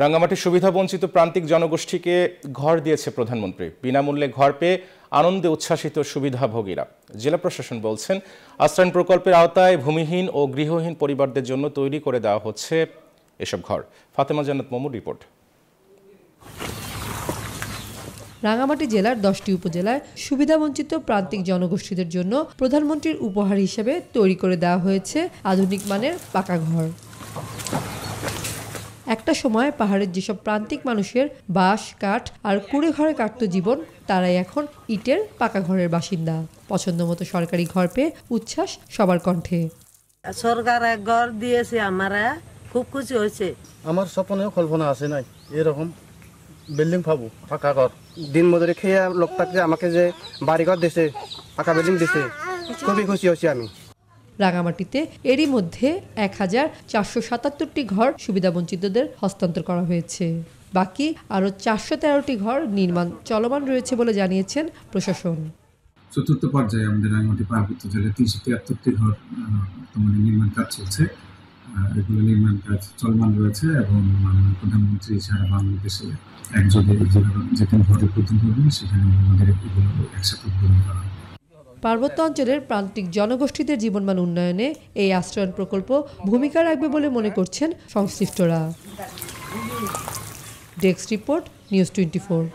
রাঙ্গামাটির সুবিধাবঞ্চিত প্রান্তিক জনগোষ্ঠীকে ঘর দিয়েছে প্রধানমন্ত্রী। বিনামূল্যে ঘর পেয়ে আনন্দে উচ্ছ্বাসিত সুবিধাভোগীরা। জেলা প্রশাসন বলছেন, আশ্রয়ণ প্রকল্পের আওতায় ভূমিহীন ও গৃহহীন পরিবারদের জন্য তৈরি করে দেওয়া হচ্ছে এসব ঘর। ফাতেমা জান্নাত মমুর রিপোর্ট। রাঙ্গামাটি জেলার 10টি উপজেলায় সুবিধাবঞ্চিত প্রান্তিক জনগোষ্ঠীদের জন্য প্রধানমন্ত্রীর উপহার হিসেবে তৈরি করে দেওয়া হয়েছে আধুনিক মানের পাকা ঘর। একটা সময় পাহাড়ের যেসব প্রান্তিক মানুষের বাঁশ, কাঠ আর কুড়ে ঘরে কাটত জীবন, তারাই এখন ইটের পাকা ঘরের বাসিন্দা। পছন্দমতো সরকারি ঘর পেয়ে উচ্ছ্বাস সবার কণ্ঠে। সরকার এক ঘর দিয়েছে, আমরা খুব খুশি হয়েছে। আমার স্বপ্নেও কল্পনা আসে নাই এরকম বিল্ডিং পাবো, পাকা ঘর। দিন মজুরি খেয়ে লোকটাকে আমাকে যে বাড়িঘর দিছে, পাকা বিল্ডিং দিছে, খুবই খুশি হয়েছি আমি। রাঙ্গামাটিতে এরই মধ্যে 1477টি ঘর সুবিধাবঞ্চিতদের হস্তান্তর করা হয়েছে। বাকি আরও 413টি ঘর নির্মাণ চলমান রয়েছে বলে জানিয়েছেন প্রশাসন। চতুর্থ পর্যায়ে আমাদের রাঙ্গামাটি পার্বত্য জেলায় 373টি ঘর নির্মাণ কাজ চলছে। এগুলো নির্মাণ কাজ চলমান রয়েছে এবং প্রধানমন্ত্রী সারা বাংলাদেশে একযোগে যেখানে ঘর উদ্বোধন করবেন সেখানে আমাদের এগুলো একসাথে উদ্বোধন করা হবে। পার্বত্য অঞ্চলের প্রান্তিক জনগোষ্ঠীদের জীবনমান উন্নয়নে এই আশ্রয়ণ প্রকল্প ভূমিকা রাখবে বলে মনে করছেন সংশ্লিষ্টরা। Desk report, news 24।